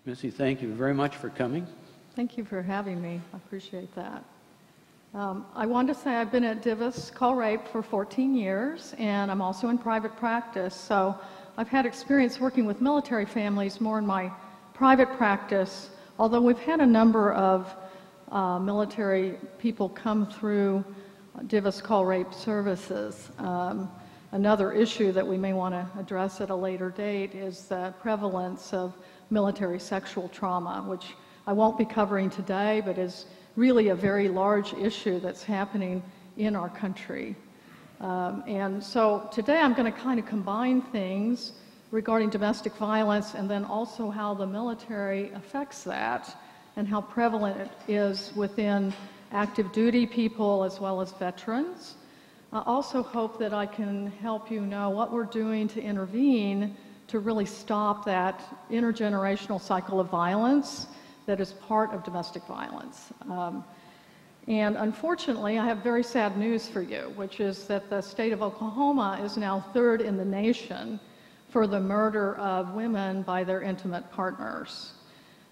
Missy, thank you very much for coming. Thank you for having me. I appreciate that. I wanted to say I've been at DVIS Call Rape for 14 years, and I'm also in private practice. So I've had experience working with military families more in my private practice, although we've had a number of military people come through DVIS Call Rape services. Another issue that we may want to address at a later date is the prevalence of military sexual trauma, which I won't be covering today, but is really a very large issue that's happening in our country. And so today I'm going to kind of combine things regarding domestic violence and then also how the military affects that and how prevalent it is within active duty people as well as veterans. I also hope that I can help you know what we're doing to intervene to really stop that intergenerational cycle of violence that is part of domestic violence. And unfortunately, I have very sad news for you, which is that the state of Oklahoma is now third in the nation for the murder of women by their intimate partners.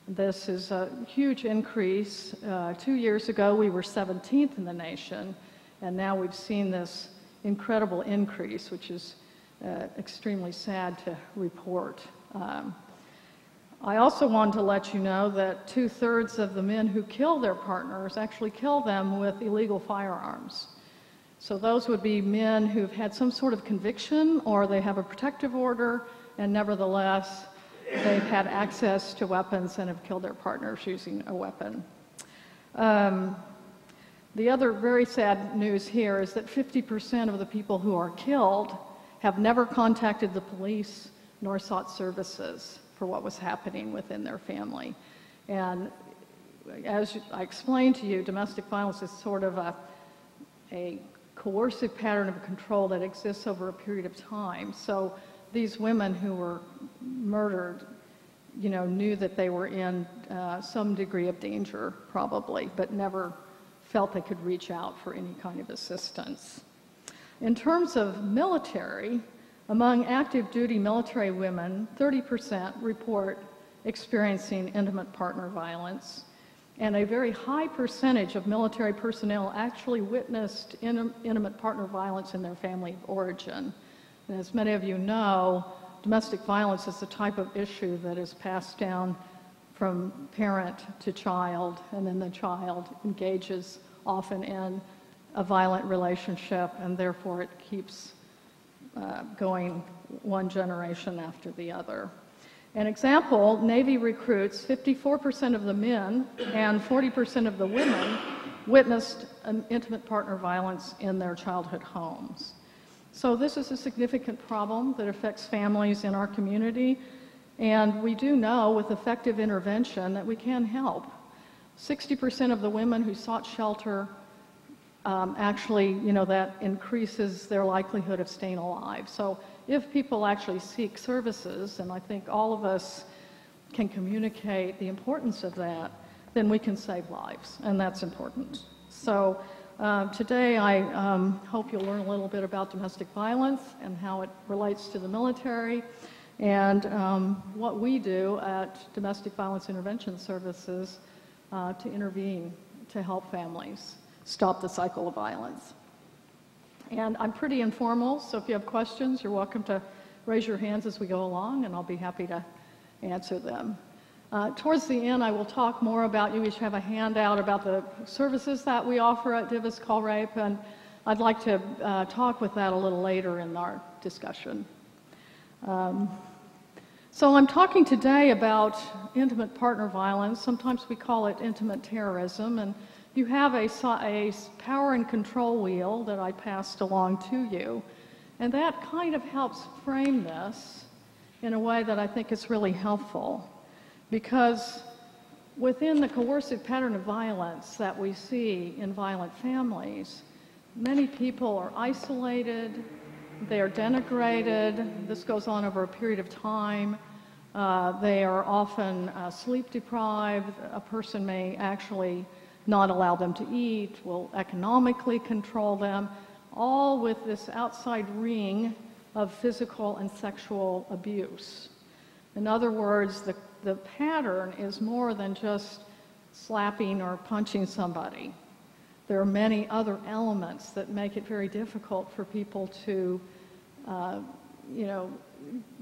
This is a huge increase. 2 years ago, we were 17th in the nation, and now we've seen this incredible increase, which is extremely sad to report. I also wanted to let you know that 2/3 of the men who kill their partners actually kill them with illegal firearms. So those would be men who've had some sort of conviction or they have a protective order, and nevertheless they've had access to weapons and have killed their partners using a weapon. The other very sad news here is that 50% of the people who are killed have never contacted the police nor sought services for what was happening within their family. And as I explained to you, domestic violence is sort of a coercive pattern of control that exists over a period of time. So these women who were murdered, you know, knew that they were in some degree of danger, probably, but never felt they could reach out for any kind of assistance. In terms of military, among active duty military women, 30% report experiencing intimate partner violence, and a very high percentage of military personnel actually witnessed intimate partner violence in their family of origin. And as many of you know, domestic violence is the type of issue that is passed down from parent to child, and then the child engages often in a violent relationship, and therefore it keeps going one generation after the other. An example, Navy recruits, 54% of the men and 40% of the women witnessed intimate partner violence in their childhood homes. So this is a significant problem that affects families in our community, and we do know with effective intervention that we can help. 60% of the women who sought shelter actually, you know, that increases their likelihood of staying alive. So if people actually seek services, and I think all of us can communicate the importance of that, then we can save lives, and that's important. So today I hope you'll learn a little bit about domestic violence and how it relates to the military, and what we do at Domestic Violence Intervention Services to intervene to help families stop the cycle of violence. And I'm pretty informal, so if you have questions, you're welcome to raise your hands as we go along, and I'll be happy to answer them. Towards the end, I will talk more about, you each have a handout about the services that we offer at DVIS Call Rape, and I'd like to talk with that a little later in our discussion. So I'm talking today about intimate partner violence. Sometimes we call it intimate terrorism, and you have a power and control wheel that I passed along to you, and that kind of helps frame this in a way that I think is really helpful, because within the coercive pattern of violence that we see in violent families, many people are isolated, they are denigrated, this goes on over a period of time, they are often sleep deprived, a person may actually not allow them to eat, will economically control them, all with this outside ring of physical and sexual abuse. In other words, the the pattern is more than just slapping or punching somebody. There are many other elements that make it very difficult for people to,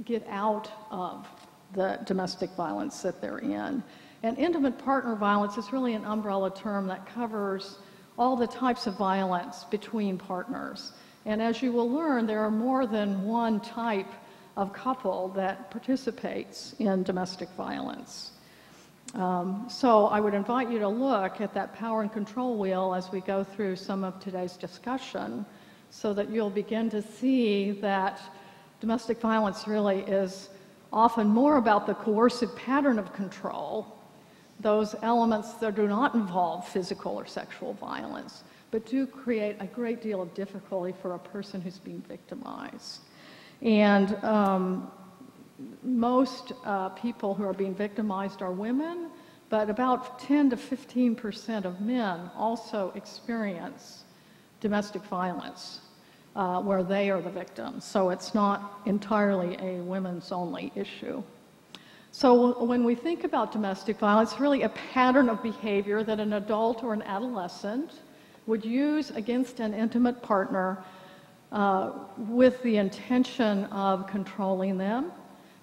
get out of the domestic violence that they're in. And intimate partner violence is really an umbrella term that covers all the types of violence between partners. And as you will learn, there are more than one type of couple that participates in domestic violence. So I would invite you to look at that power and control wheel as we go through some of today's discussion, so that you'll begin to see that domestic violence really is often more about the coercive pattern of control, those elements that do not involve physical or sexual violence, but do create a great deal of difficulty for a person who's being victimized. And most people who are being victimized are women, but about 10 to 15% of men also experience domestic violence where they are the victims. So it's not entirely a women's only issue. So when we think about domestic violence, it's really a pattern of behavior that an adult or an adolescent would use against an intimate partner with the intention of controlling them.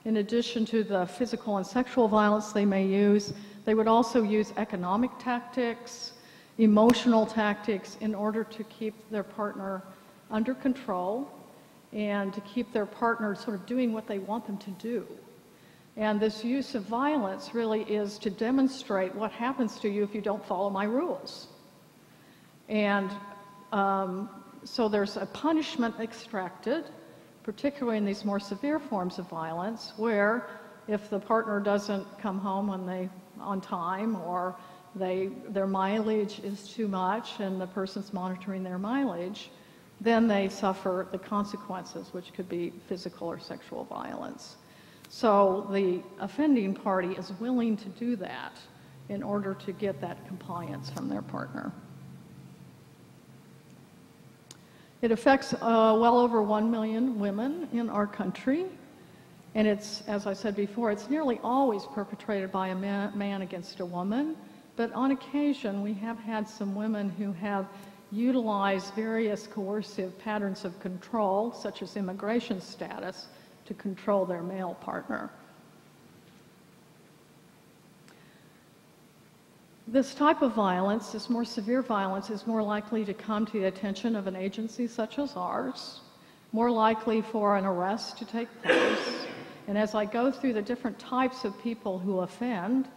In addition to the physical and sexual violence they may use, they would also use economic tactics, emotional tactics in order to keep their partner under control and to keep their partner sort of doing what they want them to do. And this use of violence really is to demonstrate what happens to you if you don't follow my rules. And so there's a punishment extracted, particularly in these more severe forms of violence, where if the partner doesn't come home on time, or their mileage is too much and the person's monitoring their mileage, then they suffer the consequences, which could be physical or sexual violence. So the offending party is willing to do that in order to get that compliance from their partner. It affects well over 1 million women in our country, and it's, as I said before, it's nearly always perpetrated by a man against a woman, but on occasion we have had some women who have utilized various coercive patterns of control, such as immigration status, to control their male partner. This type of violence, this more severe violence, is more likely to come to the attention of an agency such as ours, more likely for an arrest to take place. And as I go through the different types of people who offend,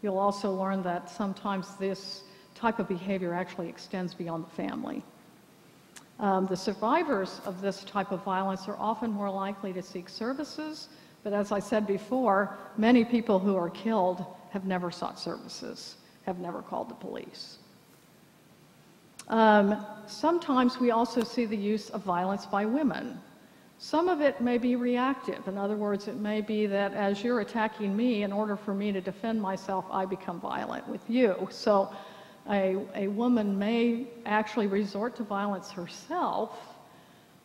you'll also learn that sometimes this type of behavior actually extends beyond the family. The survivors of this type of violence are often more likely to seek services, but as I said before, many people who are killed have never sought services, have never called the police. Sometimes we also see the use of violence by women. Some of it may be reactive. In other words, it may be that as you're attacking me, in order for me to defend myself, I become violent with you. So a woman may actually resort to violence herself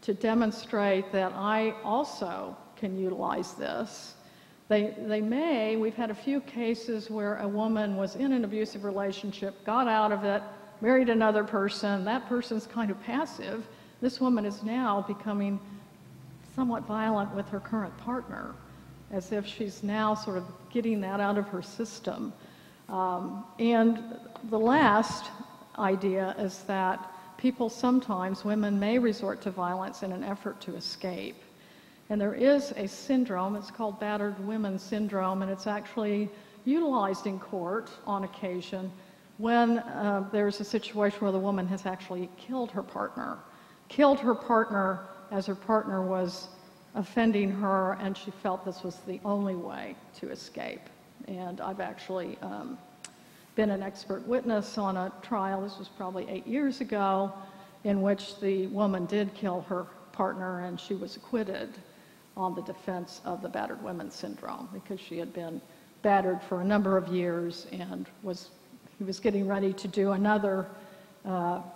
to demonstrate that I also can utilize this. We've had a few cases where a woman was in an abusive relationship, got out of it, married another person, that person's kind of passive. This woman is now becoming somewhat violent with her current partner, as if she's now sort of getting that out of her system. And the last idea is that people sometimes, women may resort to violence in an effort to escape. And there is a syndrome, it's called Battered Women Syndrome, and it's actually utilized in court on occasion when there's a situation where the woman has actually killed her partner as her partner was offending her, and she felt this was the only way to escape. And I've actually been an expert witness on a trial, this was probably 8 years ago, in which the woman did kill her partner and she was acquitted on the defense of the Battered Women Syndrome because she had been battered for a number of years and he was getting ready to do another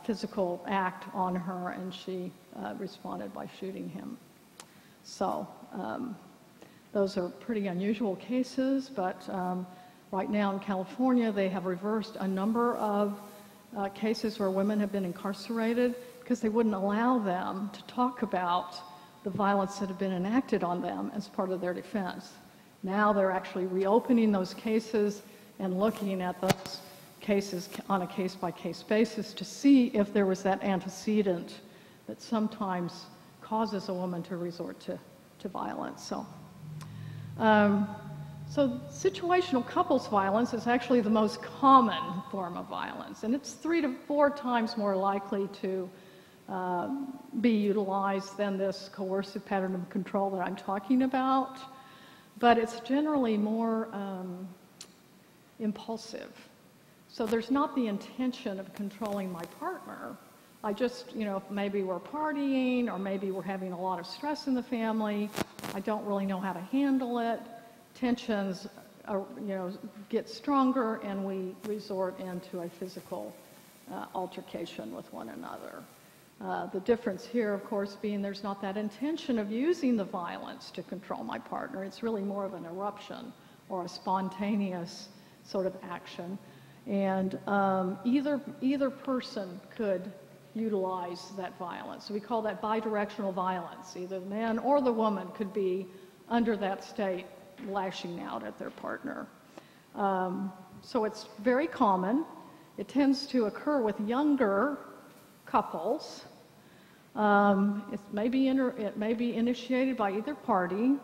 physical act on her, and she responded by shooting him. So Those are pretty unusual cases, but right now in California, they have reversed a number of cases where women have been incarcerated because they wouldn't allow them to talk about the violence that had been enacted on them as part of their defense. Now they're actually reopening those cases and looking at those cases on a case-by-case basis to see if there was that antecedent that sometimes causes a woman to resort to violence. So situational couples violence is actually the most common form of violence, and it's 3 to 4 times more likely to be utilized than this coercive pattern of control that I'm talking about, but it's generally more impulsive. So there's not the intention of controlling my partner. I just, maybe we're partying or maybe we're having a lot of stress in the family. I don't really know how to handle it. Tensions get stronger and we resort into a physical altercation with one another. The difference here, of course, being there's not that intention of using the violence to control my partner. It's really more of an eruption or a spontaneous sort of action. And either person could utilize that violence. So we call that bidirectional violence. Either the man or the woman could be under that state lashing out at their partner. So it's very common. It tends to occur with younger couples. It may be initiated by either party.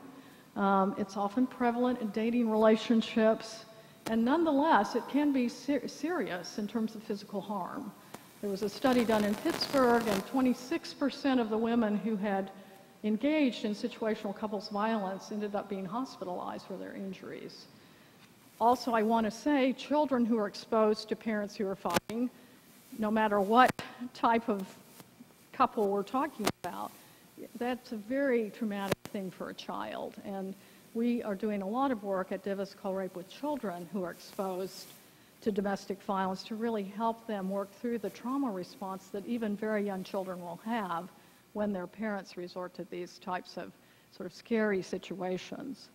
It's often prevalent in dating relationships. And nonetheless, it can be serious in terms of physical harm. There was a study done in Pittsburgh, and 26% of the women who had engaged in situational couples violence ended up being hospitalized for their injuries. Also, I want to say children who are exposed to parents who are fighting, no matter what type of couple we're talking about, that's a very traumatic thing for a child. And we are doing a lot of work at DVIS called Rape with Children who are exposed to domestic violence to really help them work through the trauma response that even very young children will have when their parents resort to these types of sort of scary situations.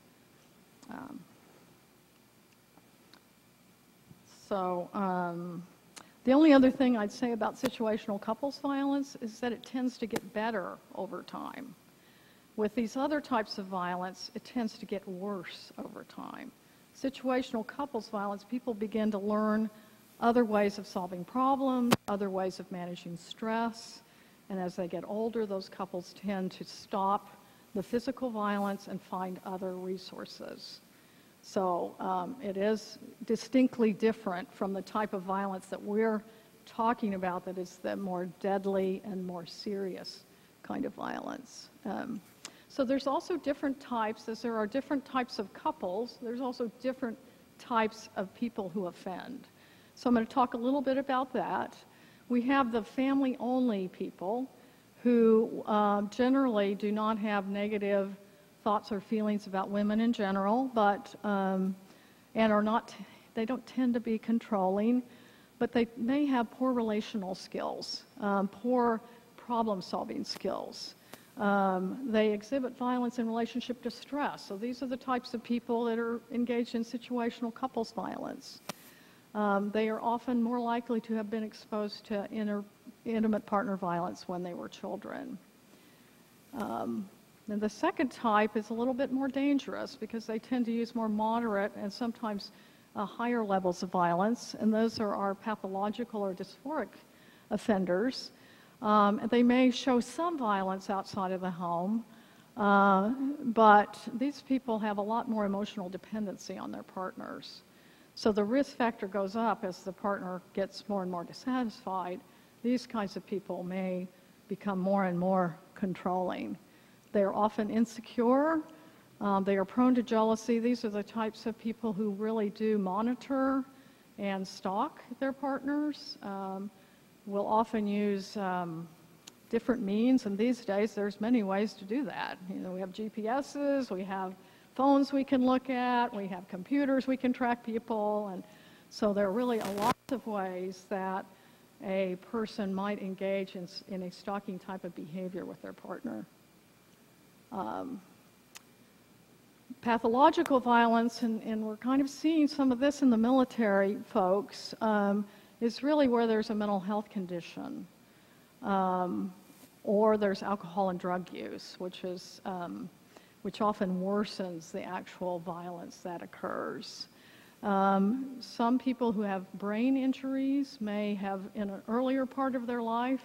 The only other thing I'd say about situational couples violence is that it tends to get better over time. With these other types of violence, it tends to get worse over time. Situational couples violence, people begin to learn other ways of solving problems, other ways of managing stress, and as they get older, those couples tend to stop the physical violence and find other resources. So it is distinctly different from the type of violence that we're talking about that is the more deadly and more serious kind of violence. So there's also different types, as there are different types of couples, there's also different types of people who offend. So I'm going to talk a little bit about that. We have the family-only people who generally do not have negative thoughts or feelings about women in general, but they don't tend to be controlling, but they may have poor relational skills, poor problem-solving skills. They exhibit violence in relationship to stress. So these are the types of people that are engaged in situational couples violence. They are often more likely to have been exposed to intimate partner violence when they were children. And the second type is a little bit more dangerous because they tend to use more moderate and sometimes higher levels of violence, and those are our pathological or dysphoric offenders. They may show some violence outside of the home, but these people have a lot more emotional dependency on their partners. So the risk factor goes up as the partner gets more and more dissatisfied. These kinds of people may become more and more controlling. They are often insecure. They are prone to jealousy. These are the types of people who really do monitor and stalk their partners. Will often use different means, and these days there's many ways to do that. We have GPSs, we have phones we can look at, we have computers we can track people, and so there are really a lot of ways that a person might engage in a stalking type of behavior with their partner. Pathological violence, and we're kind of seeing some of this in the military folks, is really where there's a mental health condition, or there's alcohol and drug use, which often worsens the actual violence that occurs. Some people who have brain injuries may have, in an earlier part of their life,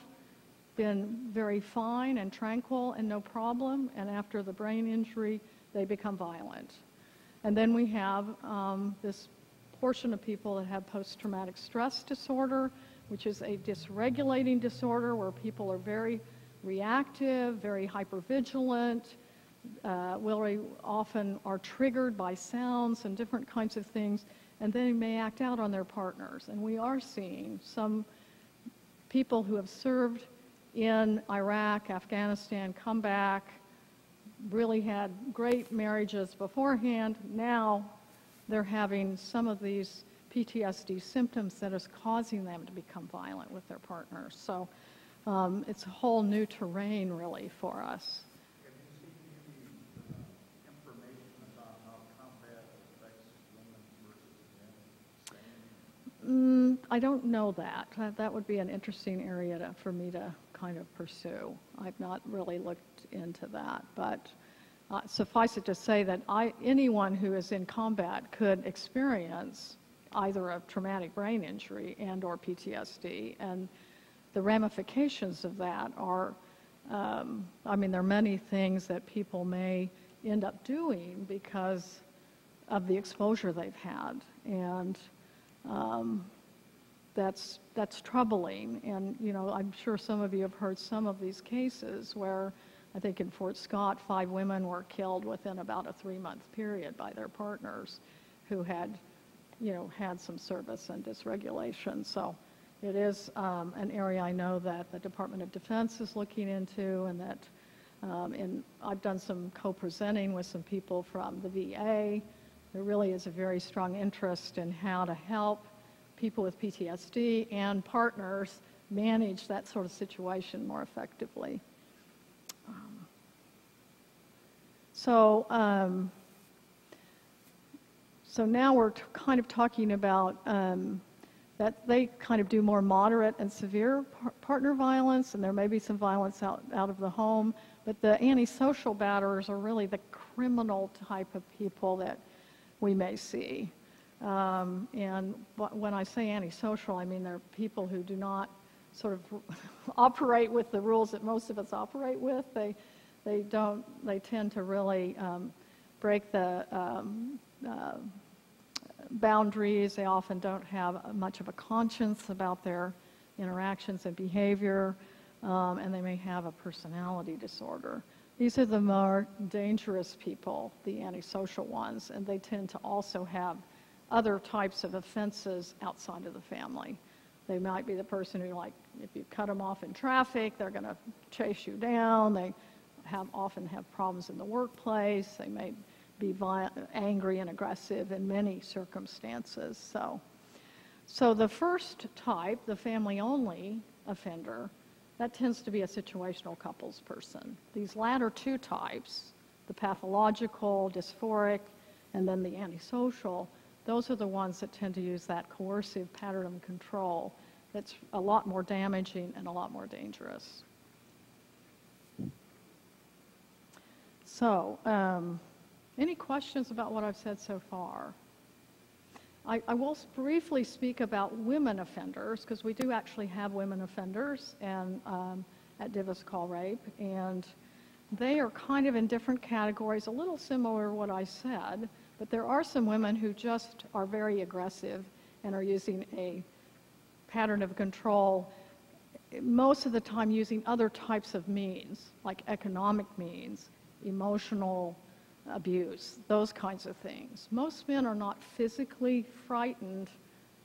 been very fine and tranquil and no problem, and after the brain injury, they become violent. And then we have this portion of people that have post-traumatic stress disorder, which is a dysregulating disorder where people are very reactive, very hypervigilant, very often are triggered by sounds and different kinds of things, and they may act out on their partners. And we are seeing some people who have served in Iraq, Afghanistan, come back, really had great marriages beforehand. Now they're having some of these PTSD symptoms that is causing them to become violent with their partners. So it's a whole new terrain, really, for us. Have you seen any information about how combat affects women versus men? I don't know that. That would be an interesting area for me to kind of pursue. I've not really looked into that, but suffice it to say that anyone who is in combat could experience either a traumatic brain injury and or PTSD, and the ramifications of that are, there are many things that people may end up doing because of the exposure they've had, and that's troubling. And I'm sure some of you have heard some of these cases where I think in Fort Scott 5 women were killed within about a 3-month period by their partners who had had some service and dysregulation. So it is an area I know that the Department of Defense is looking into, and that I've done some co-presenting with some people from the VA. There really is a very strong interest in how to help people with PTSD and partners manage that sort of situation more effectively. So now we're kind of talking about that they kind of do more moderate and severe partner violence, and there may be some violence out of the home, but the antisocial batterers are really the criminal type of people that we may see. And when I say antisocial, I mean they're people who do not sort of operate with the rules that most of us operate with. They tend to really break the boundaries. They often don't have much of a conscience about their interactions and behavior, and they may have a personality disorder. These are the more dangerous people, the antisocial ones, and they tend to also have other types of offenses outside of the family. They might be the person who, like, if you cut them off in traffic, they're going to chase you down. They often have problems in the workplace. They may be angry and aggressive in many circumstances. So the first type, the family-only offender, that tends to be a situational couples person. These latter two types, the pathological, dysphoric, and then the antisocial, those are the ones that tend to use that coercive pattern of control that's a lot more damaging and a lot more dangerous. So, any questions about what I've said so far? I will briefly speak about women offenders, because we do actually have women offenders and at DVIS call rape, and they are kind of in different categories, a little similar to what I said, but there are some women who just are very aggressive and are using a pattern of control, most of the time using other types of means, like economic means, emotional abuse, those kinds of things. Most men are not physically frightened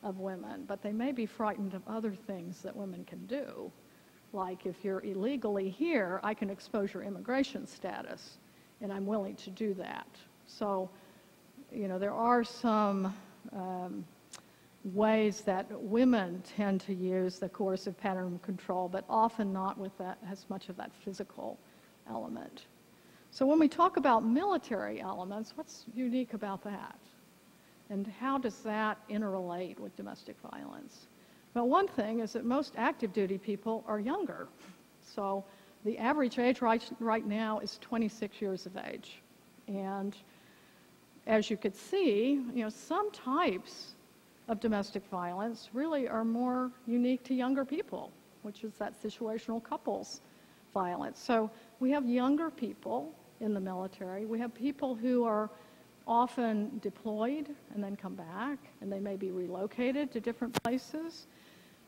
of women, but they may be frightened of other things that women can do. Like, if you're illegally here, I can expose your immigration status, and I'm willing to do that. So, there are some ways that women tend to use the coercive pattern of control, but often not with that as much of that physical element. So when we talk about military elements, what's unique about that? And how does that interrelate with domestic violence? Well, one thing is that most active duty people are younger. So the average age right now is 26 years of age. And as you could see, some types of domestic violence really are more unique to younger people, which is that situational couples violence. So we have younger people in the military. We have people who are often deployed and then come back, and they may be relocated to different places.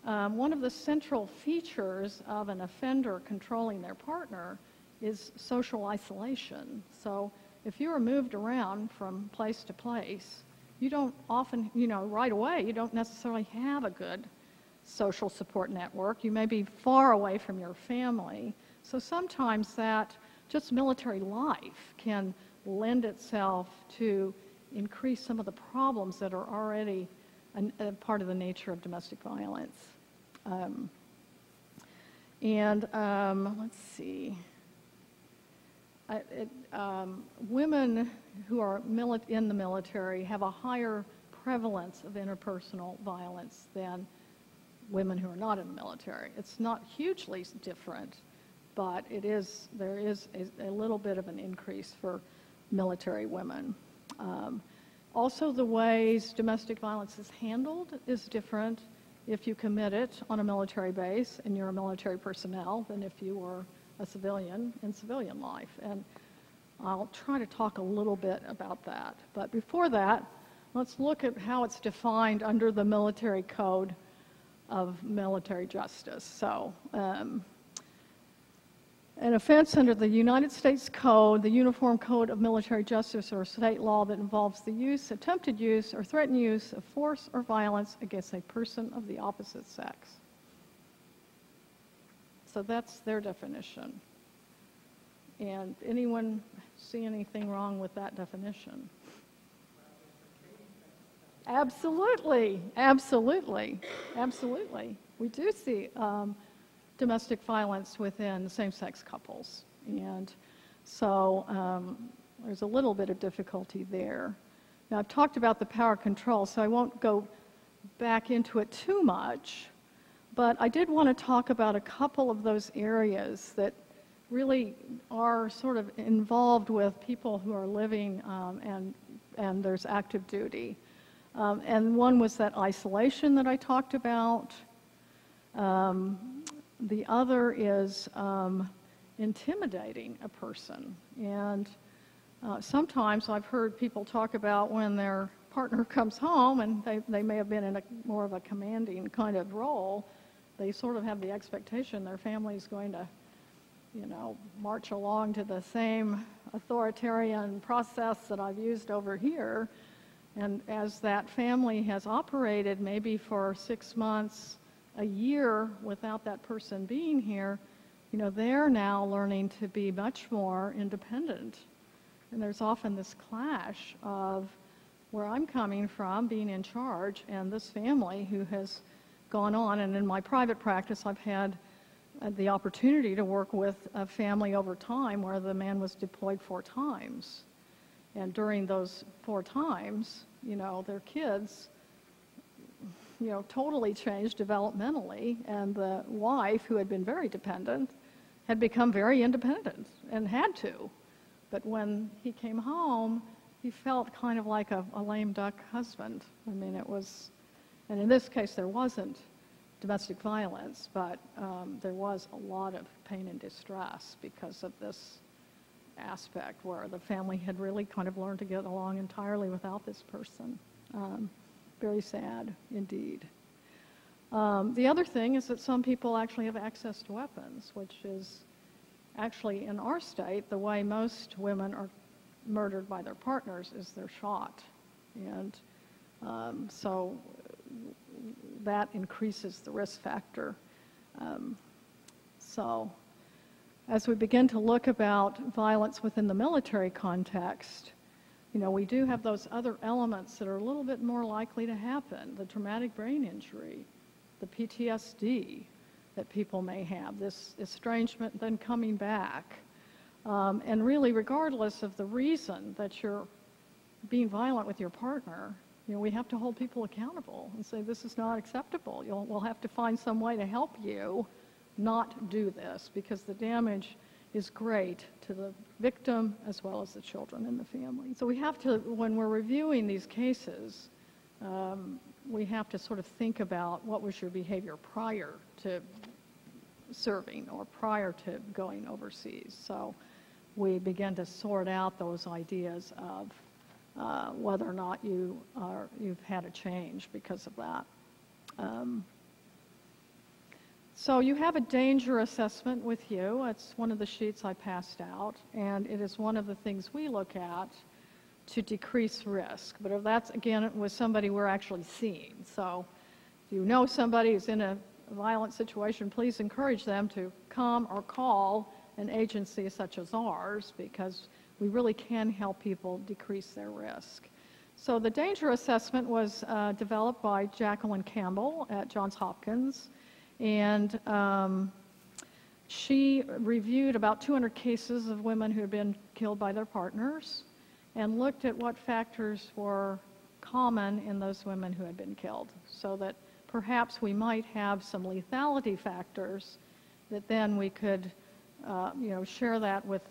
One of the central features of an offender controlling their partner is social isolation. So if you are moved around from place to place, you don't often, right away, you don't necessarily have a good social support network. You may be far away from your family. So sometimes that just military life can lend itself to increase some of the problems that are already a part of the nature of domestic violence. Let's see. Women who are in the military have a higher prevalence of interpersonal violence than women who are not in the military. It's not hugely different, but there is a little bit of an increase for military women. Also, the ways domestic violence is handled is different if you commit it on a military base and you're a military personnel than if you were a civilian in civilian life. And I'll try to talk a little bit about that. But before that, let's look at how it's defined under the military code of military justice. So, an offense under the United States Code, the Uniform Code of Military Justice, or state law that involves the use, attempted use, or threatened use of force or violence against a person of the opposite sex. So that's their definition. And anyone see anything wrong with that definition? Absolutely, absolutely, absolutely. We do see domestic violence within same-sex couples. And so there's a little bit of difficulty there. Now, I've talked about the power control, so I won't go back into it too much, but I did want to talk about a couple of those areas that really are sort of involved with people who are living and there's active duty. And one was that isolation that I talked about. The other is intimidating a person. And sometimes I've heard people talk about when their partner comes home and they may have been in more of a commanding kind of role, they sort of have the expectation their family's going to, march along to the same authoritarian process that I've used over here. And as that family has operated maybe for 6 months, a year without that person being here, they're now learning to be much more independent. And there's often this clash of where I'm coming from, being in charge, and this family who has gone on. And in my private practice, I've had the opportunity to work with a family over time where the man was deployed 4 times. And during those 4 times, their kids totally changed developmentally, and the wife, who had been very dependent, had become very independent and had to. But when he came home, he felt kind of like a lame duck husband. I mean, and in this case there wasn't domestic violence, but there was a lot of pain and distress because of this aspect where the family had really kind of learned to get along entirely without this person. Very sad indeed. The other thing is that some people actually have access to weapons, which is actually in our state, the way most women are murdered by their partners is they're shot. And so that increases the risk factor. So as we begin to look about violence within the military context, we do have those other elements that are a little bit more likely to happen. The traumatic brain injury, the PTSD that people may have, this estrangement then coming back. And really, regardless of the reason that you're being violent with your partner, we have to hold people accountable and say, this is not acceptable. We'll have to find some way to help you not do this, because the damage is great to the victim as well as the children in the family. So we have to, when we're reviewing these cases, we have to sort of think about what was your behavior prior to serving or prior to going overseas. So we begin to sort out those ideas of whether or not you've had a change because of that. So you have a danger assessment with you. It's one of the sheets I passed out, and it is one of the things we look at to decrease risk. But if that's, again, with somebody we're actually seeing. So if you know somebody who's in a violent situation, please encourage them to come or call an agency such as ours, because we really can help people decrease their risk. So the danger assessment was developed by Jacqueline Campbell at Johns Hopkins, and she reviewed about 200 cases of women who had been killed by their partners and looked at what factors were common in those women who had been killed, so that perhaps we might have some lethality factors that then we could share that with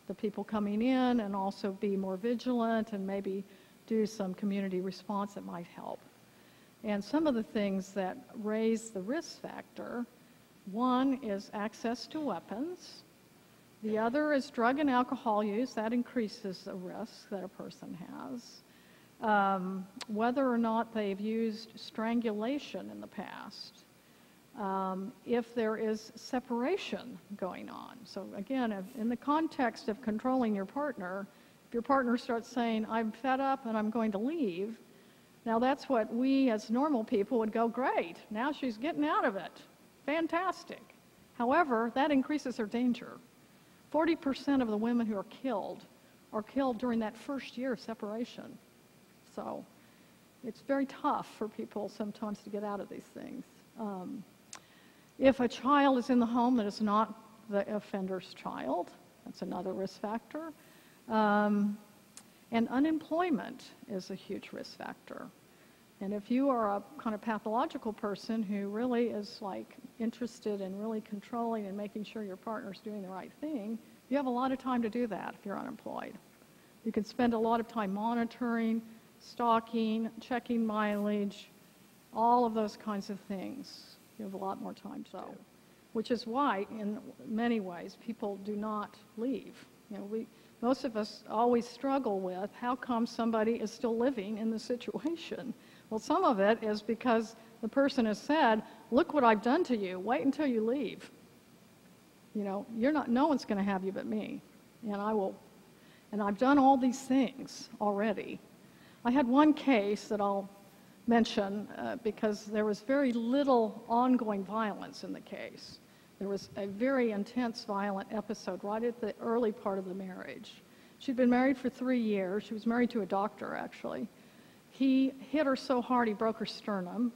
the people coming in, and also be more vigilant and maybe do some community response that might help. And some of the things that raise the risk factor, one is access to weapons. The other is drug and alcohol use. That increases the risk that a person has. Whether or not they've used strangulation in the past. If there is separation going on. So again, in the context of controlling your partner, if your partner starts saying, I'm fed up and I'm going to leave, now that's what we as normal people would go, great, now she's getting out of it. Fantastic. However, that increases her danger. 40% of the women who are killed during that first year of separation. So it's very tough for people sometimes to get out of these things. If a child is in the home that is not the offender's child, that's another risk factor. And unemployment is a huge risk factor. And if you are a kind of pathological person who really is like interested in really controlling and making sure your partner's doing the right thing, you have a lot of time to do that if you're unemployed. You can spend a lot of time monitoring, stalking, checking mileage, all of those kinds of things. You have a lot more time to do, which is why, in many ways, people do not leave. Most of us always struggle with how come somebody is still living in this situation. Well, some of it is because the person has said, look what I've done to you, wait until you leave. No one's going to have you but me, and I've done all these things already. I had one case that I'll mention because there was very little ongoing violence in the case. There was a very intense violent episode right at the early part of the marriage. She'd been married for 3 years. She was married to a doctor, actually. He hit her so hard he broke her sternum,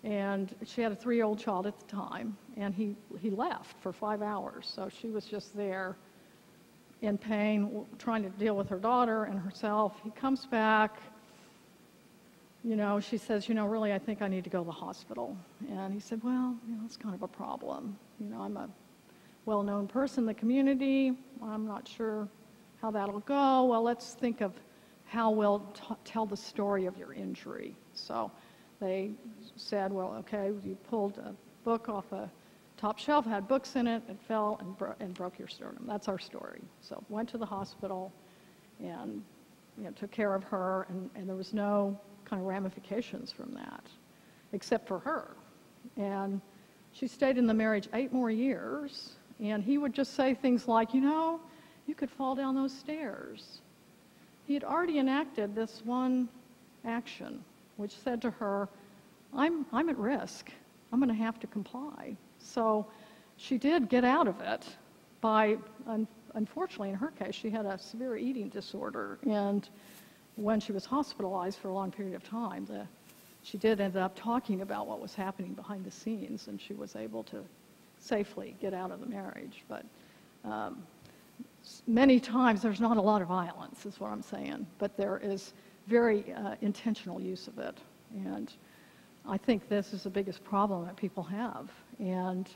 and she had a 3-year-old child at the time, and he left for 5 hours. So she was just there in pain, trying to deal with her daughter and herself. He comes back. She says, really, I think I need to go to the hospital. And he said, well, it's kind of a problem. I'm a well-known person in the community. I'm not sure how that'll go. Well, let's think of how we'll tell the story of your injury. So they said, well, okay, you pulled a book off a top shelf, had books in it, it fell and broke your sternum. That's our story. So went to the hospital and took care of her, and there was no kind of ramifications from that, except for her. And she stayed in the marriage 8 more years, and he would just say things like, you could fall down those stairs. He had already enacted this one action, which said to her, I'm at risk. I'm going to have to comply. So she did get out of it by, unfortunately in her case, she had a severe eating disorder, and when she was hospitalized for a long period of time, she did end up talking about what was happening behind the scenes, and she was able to safely get out of the marriage. But many times there's not a lot of violence, is what I'm saying, but there is very intentional use of it. And I think this is the biggest problem that people have. And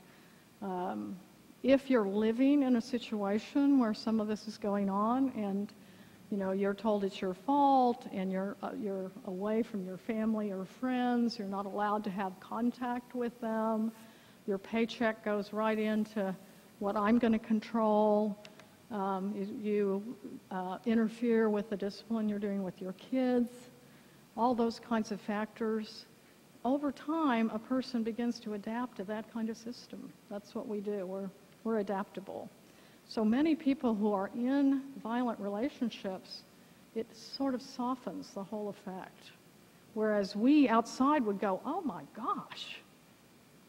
if you're living in a situation where some of this is going on and you're told it's your fault and you're away from your family or friends, you're not allowed to have contact with them, your paycheck goes right into what I'm going to control, you interfere with the discipline you're doing with your kids, all those kinds of factors. Over time, a person begins to adapt to that kind of system. That's what we do. We're adaptable. So many people who are in violent relationships, it sort of softens the whole effect. Whereas we outside would go, oh my gosh,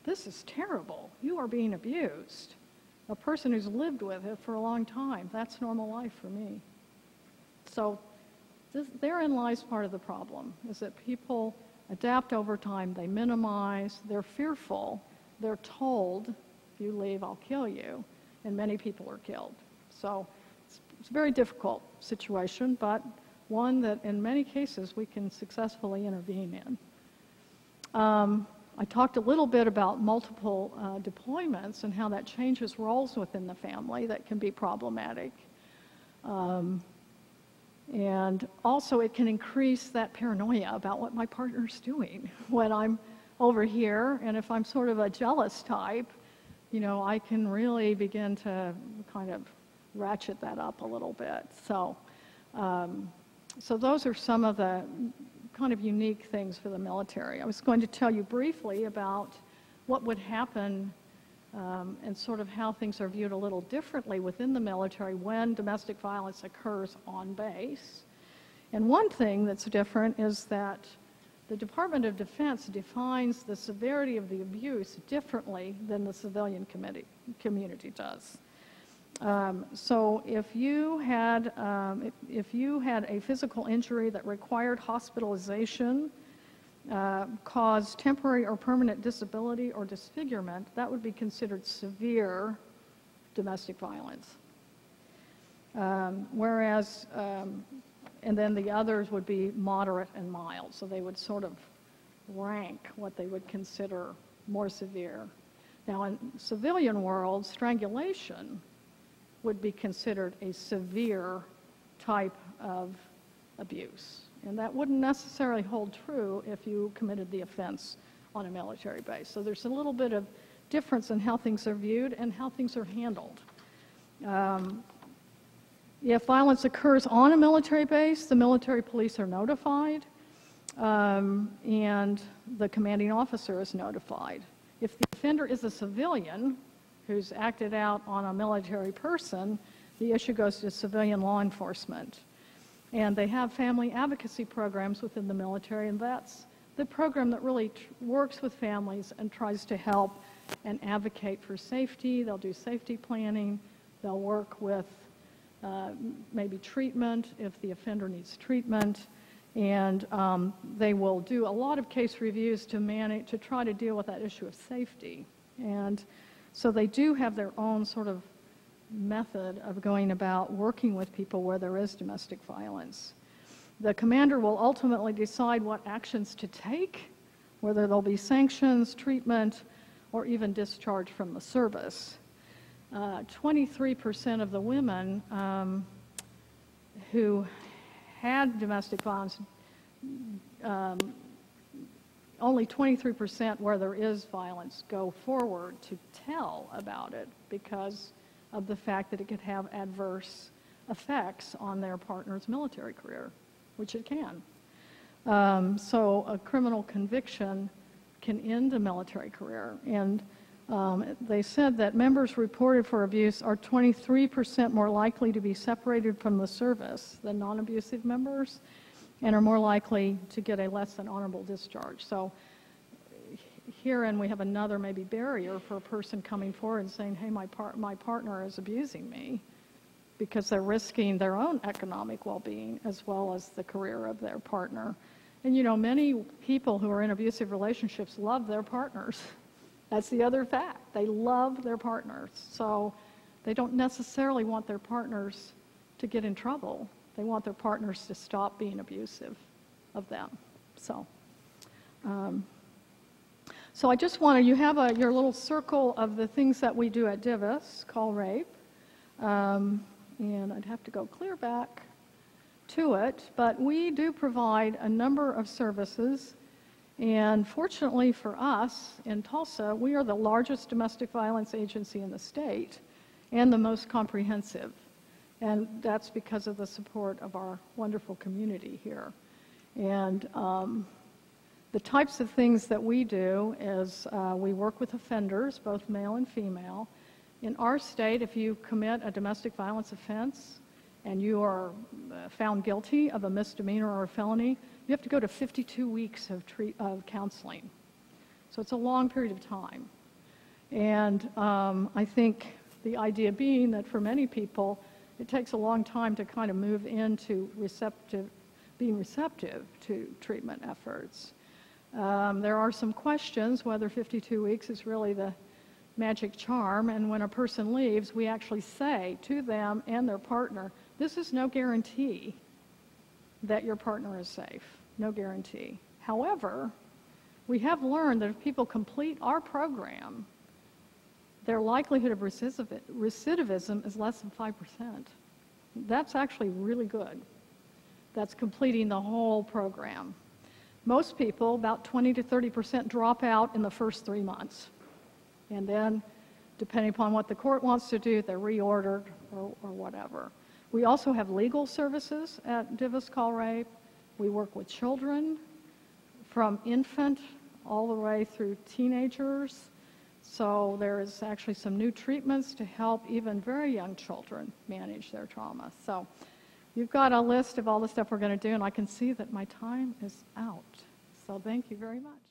this is terrible. You are being abused. A person who's lived with it for a long time, that's normal life for me. So therein lies part of the problem, is that people adapt over time, they minimize, they're fearful, they're told, if you leave, I'll kill you, and many people are killed. So it's a very difficult situation, but one that in many cases we can successfully intervene in. I talked a little bit about multiple deployments and how that changes roles within the family that can be problematic. And also it can increase that paranoia about what my partner's doing when I'm over here. And if I'm sort of a jealous type, I can really begin to kind of ratchet that up a little bit. So those are some of the kind of unique things for the military. I was going to tell you briefly about what would happen and sort of how things are viewed a little differently within the military when domestic violence occurs on base. And one thing that's different is that the Department of Defense defines the severity of the abuse differently than the civilian community does. So if you had a physical injury that required hospitalization, caused temporary or permanent disability or disfigurement, that would be considered severe domestic violence. And then the others would be moderate and mild. So they would sort of rank what they would consider more severe. Now in civilian world, strangulation would be considered a severe type of abuse. And that wouldn't necessarily hold true if you committed the offense on a military base. So there's a little bit of difference in how things are viewed and how things are handled. If violence occurs on a military base, the military police are notified, and the commanding officer is notified. If the offender is a civilian who's acted out on a military person, the issue goes to civilian law enforcement. And they have family advocacy programs within the military, and that's the program that really works with families and tries to help and advocate for safety. They'll do safety planning. They'll work with maybe treatment if the offender needs treatment. And they will do a lot of case reviews to try to deal with that issue of safety. And so they do have their own sort of method of going about working with people where there is domestic violence. The commander will ultimately decide what actions to take, whether there'll be sanctions, treatment, or even discharge from the service. 23% of the women who had domestic violence, only 23% where there is violence go forward to tell about it because of the fact that it could have adverse effects on their partner's military career, which it can. So a criminal conviction can end a military career. And they said that members reported for abuse are 23% more likely to be separated from the service than non-abusive members and are more likely to get a less than honorable discharge. So herein we have another maybe barrier for a person coming forward and saying, hey, my partner is abusing me, because they're risking their own economic well-being as well as the career of their partner. And many people who are in abusive relationships love their partners. That's the other fact. They love their partners. So they don't necessarily want their partners to get in trouble. They want their partners to stop being abusive of them. So I just wanted, you have your little circle of the things that we do at DVIS, call rape. And I'd have to go clear back to it, but we do provide a number of services. And fortunately for us in Tulsa, we are the largest domestic violence agency in the state and the most comprehensive. And that's because of the support of our wonderful community here. And the types of things that we do is we work with offenders, both male and female. In our state, if you commit a domestic violence offense and you are found guilty of a misdemeanor or a felony, you have to go to 52 weeks of counseling. So it's a long period of time. And I think the idea being that for many people, it takes a long time to kind of move into being receptive to treatment efforts. There are some questions whether 52 weeks is really the magic charm, and when a person leaves, we actually say to them and their partner, this is no guarantee that your partner is safe, no guarantee. However, we have learned that if people complete our program, their likelihood of recidivism is less than 5%. That's actually really good. That's completing the whole program. Most people, about 20 to 30%, drop out in the first 3 months. And then, depending upon what the court wants to do, they're reordered or whatever. We also have legal services at DVIS Call Rape. We work with children from infant all the way through teenagers. So there is actually some new treatments to help even very young children manage their trauma. So you've got a list of all the stuff we're going to do, and I can see that my time is out. So thank you very much.